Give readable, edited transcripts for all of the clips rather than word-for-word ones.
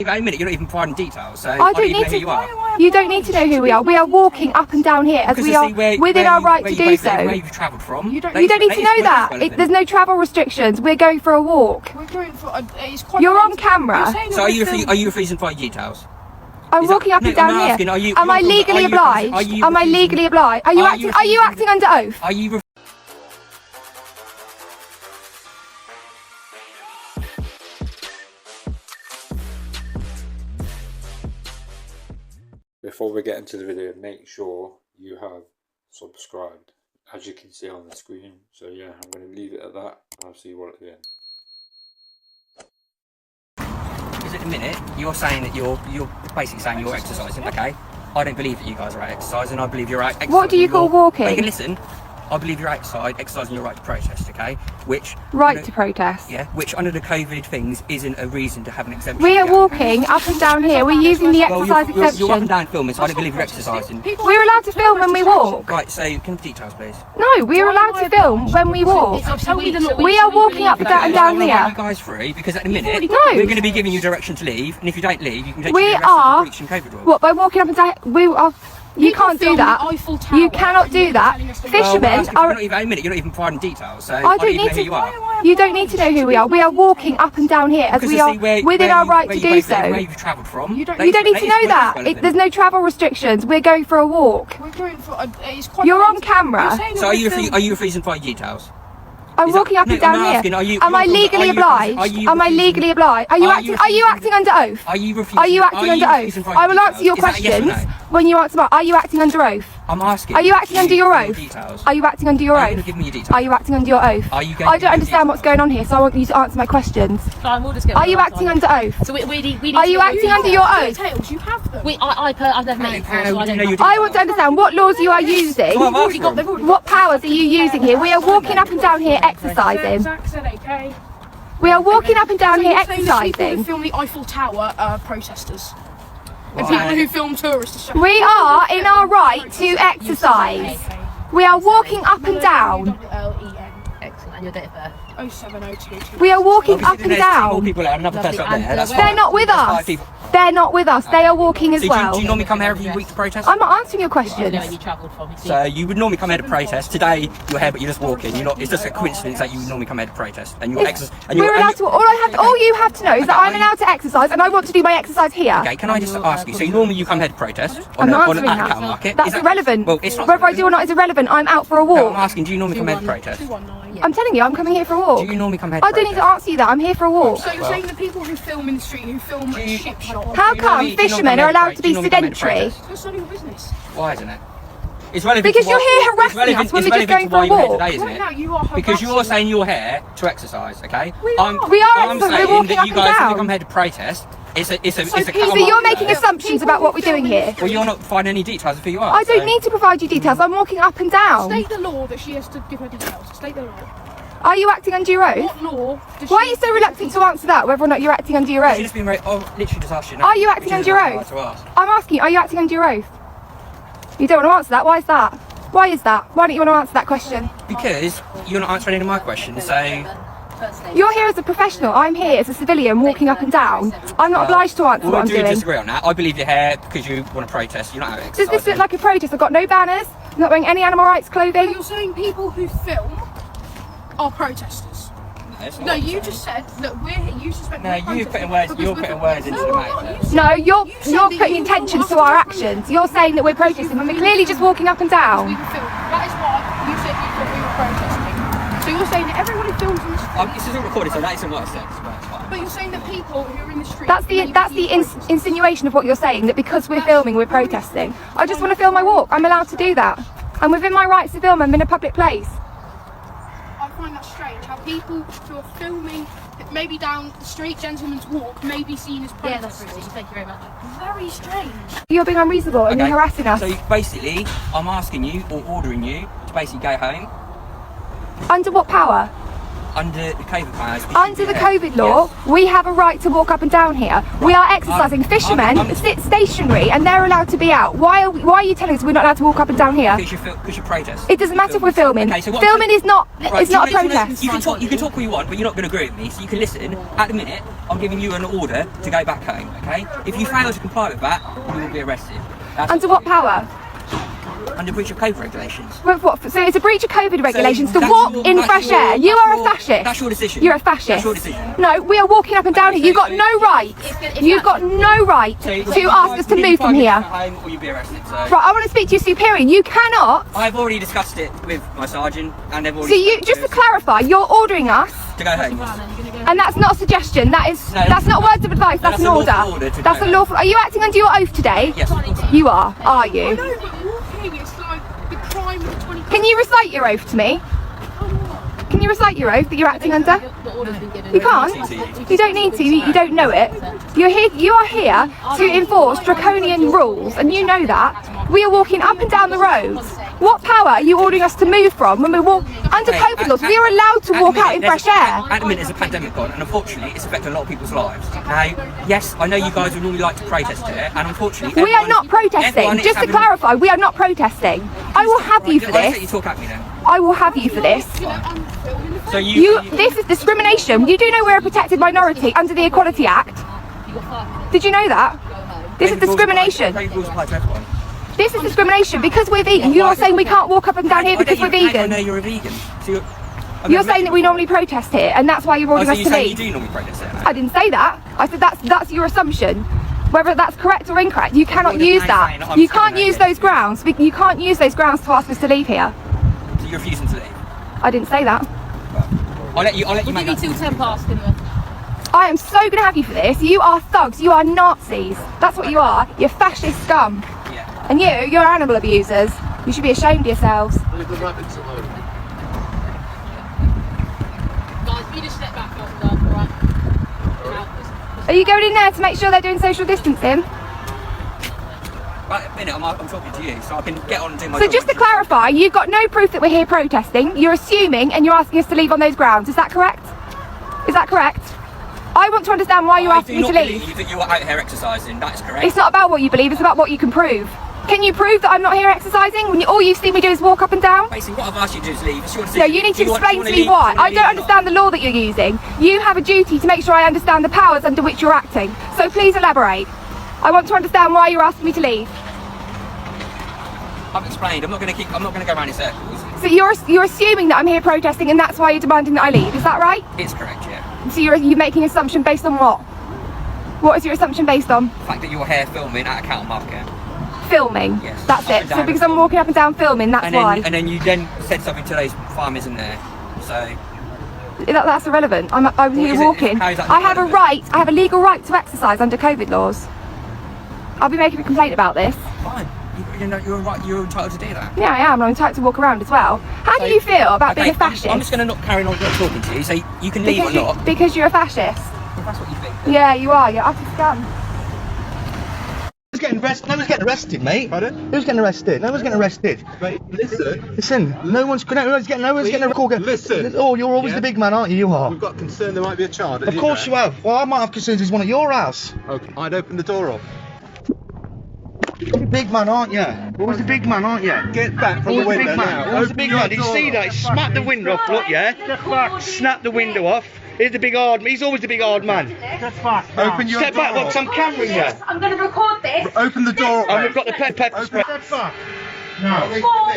Wait a minute, you're not even providing details, so I don't need to. You don't need to know who we are. We are walking up and down here as we are within our right to do so. Where you've travelled from. You don't need to know that. There's no travel restrictions. We're going for a walk. We're going for it's quite. You're on camera. So are you refusing to provide details? I'm walking up and down here. Am I legally obliged? Am I legally obliged? Are you acting under oath? Are you? Before we get into the video, make sure you have subscribed, as you can see on the screen. So yeah, I'm going to leave it at that. I'll see you all at the end. Because at the minute, you're saying that you're basically saying you're exercising, okay? I don't believe that you guys are out exercising, I believe you're out exercising. What do you call walking? You can listen. I believe you're outside exercising your right to protest, okay? Which to protest. Yeah, which under the COVID things isn't a reason to have an exemption. We are walking up and down here. We're using the exercise exemption. You're up and down filming, so I don't believe you're exercising. We're allowed to film when we walk. Right, so can you details, please? No, we're allowed to film when we walk. We are walking up and down here. You guys free because at the minute No. we're going to be giving you direction to leave, and if you don't leave, you can take We arrested are. for breaching COVID rules. What, by walking up and down? We are. You can't do that. You cannot do that. Fishermen are. Wait a minute, you're not even providing details, so I don't need to. You don't need to know who we are. We are walking up and down here as we are within our right to do so. Where you've travelled from. You don't need to know that. There's no travel restrictions. We're going for a walk. We're going for it's quite. You're on camera. So are you refusing to provide details? I'm walking up and down here. Am I legally obliged? Am I legally obliged? Are you acting under oath? Are you acting under oath? I will answer your questions when you answer mine. Are you acting under oath? I'm asking. Are you acting under your oath? Are you acting under your Are you going oath? to give me your details? Are you acting under your oath? Are you going I to don't understand what's going on here, so I want you to answer my questions. Are you acting under oath? So we Are you acting under your oath? Details, you have them. I've never made calls, so I don't know. I want to understand what laws you are using. What powers are you using here? We are walking up and down here exercising. We are walking up and down here People who exercising. film the Eiffel Tower are protesters. And people who film tourists. We are in our right to exercise. We are walking up and down. Excellent. And your date of birth? 07022. We are walking up and down. People out, another person up there. That's They're fine. not with us. They're not with us. They are walking as well. Do you normally come here every week to protest? I'm not answering your questions. You travelled from. So you would normally come here to protest. Today you're here, but you're just walking. You're not. It's just a coincidence that you would normally come here to protest, and you're We're allowed to. All you have to know is that I'm allowed to exercise, and I want to do my exercise here. Okay, can I just ask you? So normally you come here to protest I'm not on answering at that. cattle market. That's irrelevant. Well, it's not. Whether I do or not is irrelevant. I'm out for a No, I'm walk. asking. Do you normally come here to protest? 219. I'm telling you, I'm coming here for a walk. Do you normally come here to I don't need protest? to answer you that. I'm here for a walk. So you're saying the people who film in the street, who film at ship shops. How come fishermen are allowed to be sedentary? That's none of your business. Why isn't it? It's relevant Because to you're what- here it's harassing us when it's we're just relevant going to why for a you're here walk. today, isn't Right it? now you are Because you're harassing. saying you're here to exercise, okay? We are. We are I'm exercising. We're saying walking that up you and guys down. come here to protest. It's a So cattle you're market making there. assumptions about what we're doing here. Well, you're not providing any details of who you are. I don't so- need to provide you details. I'm walking up and down. State the law that she has to give her details. State the law. Are you acting under your oath? What law does Why are she you so reluctant to answer that, whether or not you're acting under your She's oath? just been literally just asked you. Are you acting under your oath? I'm asking you, are you acting under your oath? You don't want to answer that. Why is that? Why is that? Why don't you want to answer that question? Because you're not answering any of my questions, so... You're here as a professional. I'm here as a civilian walking up and down. I'm not obliged to answer what I'm We do doing. disagree on that. I believe you're here because you want to protest. You're not out Does exercising. this look like a protest? I've got no banners. I'm not wearing any animal rights clothing. You're saying people who film are protesters. No, you just said that we're here. You suspect No, we're you're protesting putting words. because You're we're putting words into the No, mouth. I'm not. No, you're You said you're that putting you intentions want to us our to actions. You're saying that we're protesting when we're clearly just walking up and We down. were filming. That is why you said you thought we were protesting. So you're saying that everyone who films in the street. This isn't recorded, so that isn't what I said. So that's fine. But you're saying that people who are in the street. That's the insinuation of what you're saying, that because we're filming, we're protesting. I just want to film my walk. I'm allowed to do that. I'm within my rights to film. I'm in a public place. I find that strange how people who are filming maybe down the street, Gentleman's Walk, may be seen as Yeah, that's protesters. really. Thank you very much. Very strange. You're being unreasonable and you're harassing us. So basically, I'm asking you or ordering you to basically go home. Under what power? under the COVID powers. Under the COVID law, we have a right to walk up and down here. We are exercising. Fishermen sit stationary and they're allowed to be out. Why are you telling us we're not allowed to walk up and down here? Because you protest. It doesn't matter if we're filming. Okay, so filming is not a protest. You can talk all you want, but you're not going to agree with me, so you can listen. At the minute, I'm giving you an order to go back home, okay? If you fail to comply with that, you will be arrested. Under what power? Under breach of COVID regulations. So it's a breach of COVID regulations to walk in fresh air. You are a fascist. That's your decision. You're a fascist. That's your decision. No, we are walking up and down here. You've got no right. You've got no right to ask us to move from here. Home or you'll be arrested. So. Right, I want to speak to your superior. You cannot. I've already discussed it with my sergeant, and they've already. So you, just to clarify, you're ordering us to go home. and that's not a suggestion. That's not words of advice. That's an order. That's a lawful. Are you acting under your oath today? Yes. You are you? No, but walking, it's like the crime of the 20th. Can you recite your oath to me? Can you recite your oath that you're acting under? The order's been given. You can't. You don't need to. You don't know it. You're here. You are here to enforce draconian rules, and you know that. We are walking up and down the roads. What power are you ordering us to move from when we walk under COVID laws? We are allowed to walk out in fresh air. At the minute, there's a pandemic on, and unfortunately, it's affecting a lot of people's lives. Now, yes, I know you guys would normally like to protest it, and unfortunately, We are not protesting. Just to clarify, we are not protesting. I will have you for You this. talk at me then. I will have you for this. So This is discrimination. You do know we're a protected minority under the Equality Act. Did you know that? This is discrimination. Rules apply to everyone. This is discrimination because we're vegan. You are saying we can't walk up and down here because we're I vegan. know you're a vegan. So You're saying that we normally protest here, and that's why you're ordering so us you to say you leave. do normally protest it? I didn't say that. I said that's your assumption. Whether that's correct or incorrect, you cannot Well, use I'm that. saying I'm You can't use discriminating. those grounds. You can't use those grounds to ask us to leave here. So you're refusing to leave? I didn't say that. I'll let you We'll make give you that. till 10 past anyway. I am so going to have you for this. You are thugs. You are Nazis. That's what you are. You're fascist scum. Yeah. And you're animal abusers. You should be ashamed of yourselves. Guys, we just step back out and go, alright? Are you going in there to make sure they're doing social distancing? Right, a minute, I'm talking to you, so I can get on and do my So job. just to clarify, you've got no proof that we're here protesting. You're assuming and you're asking us to leave on those grounds. Is that correct? Is that correct? I want to understand why you're asking me to I do not leave. believe that you are out here exercising. That is correct. It's not about what you believe, it's about what you can prove. Can you prove that I'm not here exercising when all you've seen me do is walk up and down? Basically, what I've asked you to do is leave. It's your No, decision. you need to Do want- explain do to you me wanna why. leave- do you I don't wanna leave understand the law that you're using. You have a duty to make sure I understand the powers under which you're acting. So please elaborate. I want to understand why you're asking me to leave. I've explained. I'm not going to go around in circles. So you're assuming that I'm here protesting and that's why you're demanding that I leave. Is that right? It's correct, yeah. So you're making an assumption based on what? What is your assumption based on? The fact that you're here filming at a cattle market. Filming. Yes. That's Up it. and So down because the I'm walking up and down filming, that's why. And then you then said something to those farmers in there. So That's irrelevant. I was here is it? walking. How is that I have a irrelevant? right. I have a legal right to exercise under COVID laws. I'll be making a complaint about this. fine. You're entitled to do that. Yeah, I am. I'm entitled to walk around as well. How do you feel about being a fascist? I'm just going to not carry on talking to you, so you can leave or not. Because you're a fascist. If that's what you think. Yeah, you are. You're utter scum. Who's getting arrested? No one's getting arrested, mate. Pardon? Who's getting arrested? No one's getting arrested. Mate, listen. Listen, no one's getting a call. Listen. Oh, you're always Yeah. the big man, aren't you? You are. We've got concern there might be a child. Of course you have. Well, I might have concerns. There's one at your house. Okay. I'd open the door up. You're the big man, aren't you? Always the big man, aren't you? Get back from Always the the window big man. now. Always the Open big your man. Did you door see up. that? He smacked the window off. Look, yeah. Snap the window off. Here's the big hard. He's always the big hard man. Open your Step door back, look, up. some camera in you. I'm going to record this. Open the door up. And mate. we've got the pepper spray. For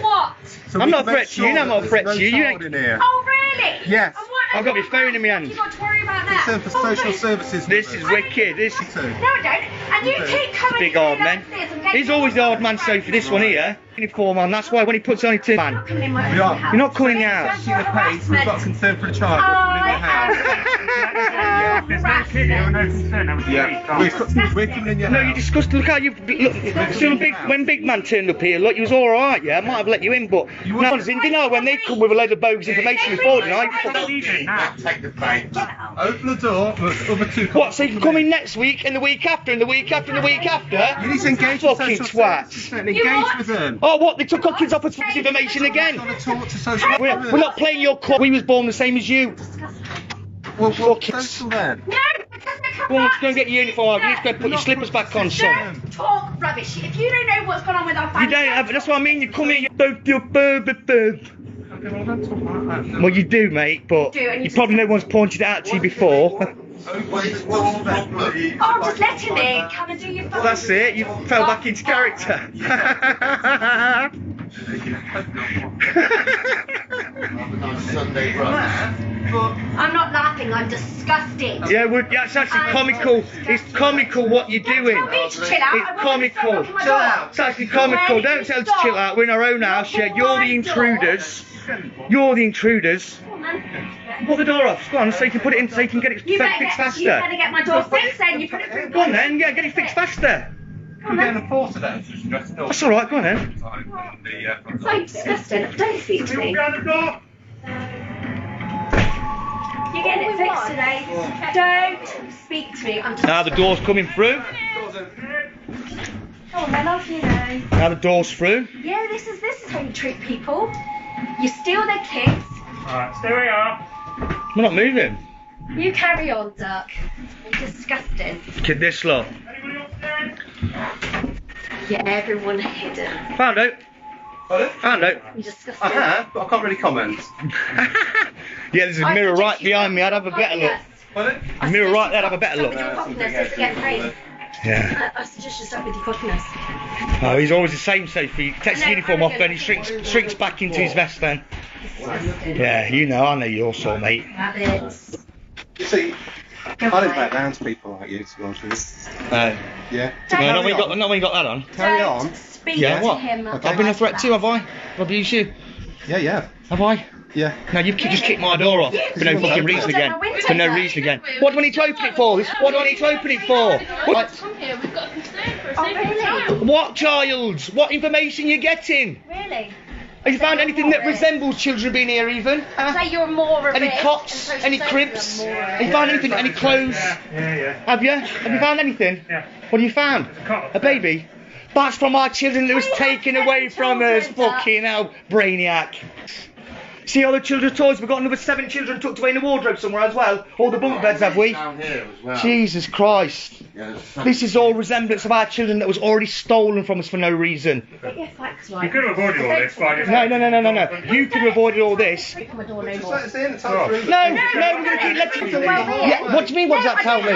what? So I'm we not can a make threat to you, sure I'm not a that threat there's to you, no you child ain't- in here. Oh, really? Yes. And what- I've got my phone in my hand. You got to worry about Concern that. for social services. This is wicked. This is No, I don't. And you keep coming big in hard man. upstairs and getting He's always the hard man, so for this one here, uniform on. That's why when he puts on his man, coming in my We are. house. you're not calling the house. See the pace. We've got concern for a child. We're coming in the house. There's no kid here, no concern. We're coming in your No, house. you discussed. Look how you look. So when big man turned up here, look, you was all right. Yeah, I might have let you in, but no one's in. Didn't I? When they come with a load of bogus information before, didn't I? Open the door. Other two. What? So you can come in next week, and the week after, and the week after, and the week after? You need to engage with Fucking social twats. services. Engage with them. Oh, what? They took our kids off with information again. You've got to talk to social We're not playing your card. We was born the same as you. Well, Fucking. social then. No, Go on, go and get your uniform off. You need to go and put your slippers back on, son. don't talk rubbish. If you don't know what's going on with our You family, don't have. That's what I mean. You come here, you both your Well, you do, mate, but do, and you you probably no one's pointed it out to you before. oh, just let him in. Come and do your Well, that's it. You fell back into character. I'm not laughing. I'm disgusted. Yeah, well, it's actually comical. It's comical what you're doing. Tell me to chill out. It's I want my comical. phone on my door. It's actually comical. Don't tell us to chill out. We're in our own house. Yeah, you're the intruders. You're the intruders. Put the door off. Go on, so you can put it in, so you can get it You fixed better faster. get my door fixed then. You put it through. Go on then, yeah, get it fixed faster. We're getting a porter then. That's all right. Go on then. So disgusting. Don't speak to me. You're getting it fixed today. Don't speak to me. I'm just. Now the door's coming through. Oh, I love you know. Now the door's through. Yeah, this is how you treat people. You steal their kids. Alright, stay where you are. We're not moving. You carry on, duck. You're disgusting. Kid this lot. Yeah, everyone hidden. Found out. Found out. You're disgusting. But I can't really comment. Yeah, there's a mirror right behind me. I'd have a better look. A mirror right there. I'd have a better look. Yeah. I suggest you stop with your cockiness. Oh, he's always the same, Sophie. He takes his uniform off, then he shrinks back into his vest then. Yeah, you know, I know your sort, mate. Rabbits. You see, I don't back down to people like you, to be honest with you. No. Yeah. No, not when you got that on. Carry on. Don't speak Yeah, to what? him. Okay. I've been a threat too, have I? I've abused you. Yeah. Have I? Yeah. No, you just kicked my door off for no fucking reason again. For no reason again. What do I need to open it for? What do I need to open it for? What? Come here, we've got a concern for a Oh, safety really? What, child? What information you getting? Really? Have you found anything that resembles children being here even? Say you're more of Any it, cots? and Any so cribs? more. Have you found anything? Any clothes? Yeah. Have you? Have you found anything? Yeah. What have you found? cot. A baby? That's from our children that was We have taken 7 away from us. children, Fucking hell, brainiac. See all the children's toys? We've got another 7 children tucked away in the wardrobe somewhere as well. All the bunk beds, have we? Down here as well. Jesus Christ. Yeah, This is all resemblance of our children that was already stolen from us for no reason. Get your facts right. You could have avoided all this by just... No. You could have avoided all this. Open my door no Just more. let us in and tell us room. No, we're going to keep letting you. Yeah, what do you mean, what does that tell me?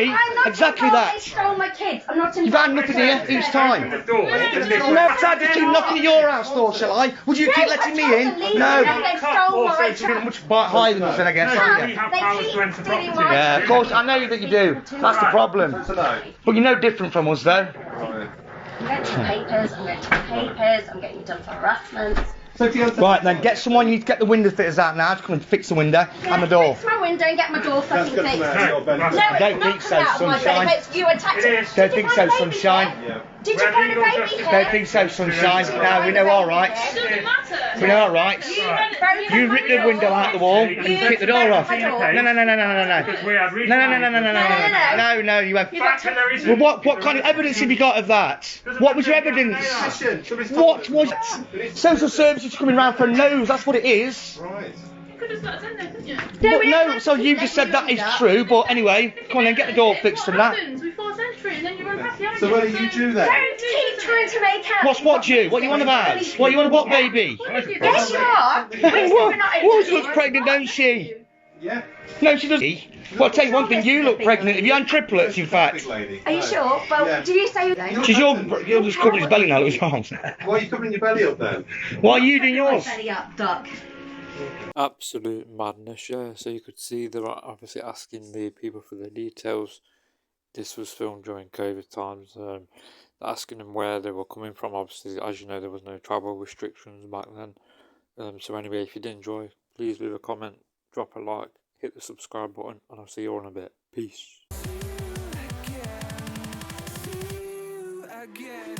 Me? Exactly They that. stole my kids. I'm not You've had nothing here each time. The door. No, so I just keep knocking at your house door, shall I? Would you keep letting me in? No. They stole my You're much higher than us then, I guess, aren't you? You have powers to enter property. Yeah, of course, I know that you do. That's the problem. So no. But you're no different from us, though. Right. I'm getting your papers. I'm getting you done for harassment. So if you Right, then, get someone, you need to get the window fitters out now to come and fix the window and the door. Fix my window and get my door That's fucking good fixed. to know. Your benefit. No, I it's don't not think so, coming out of my sunshine. benefits. You attacked It it. is. Don't think so, sunshine. Yeah. Did you find a baby here? Don't think so, sunshine. Now we know our rights. It doesn't matter. We know our rights. You ripped the window out the wall and you kicked the door off. No. Because we had reason. No, you have. Fact that there isn't. Well, what kind of evidence have you got of that? What was your evidence? What was it? Social services coming round for a nose, that's what it is. Right. You could have let us in there, couldn't you? But no, so you just said that is true, but anyway, come on then, get the door fixed and that. We force entry and then you're unhappy, aren't So you? what do you do then? Don't keep trying to make out. What you? What you on about? What you on about, baby? Yes, you are. Rose looks pregnant, don't she? Yeah. No, she doesn't. Well, I'll tell you one thing, you look pregnant. Have you had triplets, in fact? Big lady. Are you sure? Well, Yeah. do you say She's you're just covering his belly now, look at his arms. Why are you covering your belly up then? Why are you doing yours? belly up, duck? Absolute madness, yeah. So you could see they're obviously asking the people for the details. This was filmed during COVID times. Asking them where they were coming from. Obviously, as you know, there was no travel restrictions back then. So anyway, if you did enjoy, please leave a comment, drop a like, hit the subscribe button, and I'll see you all in a bit. Peace. again.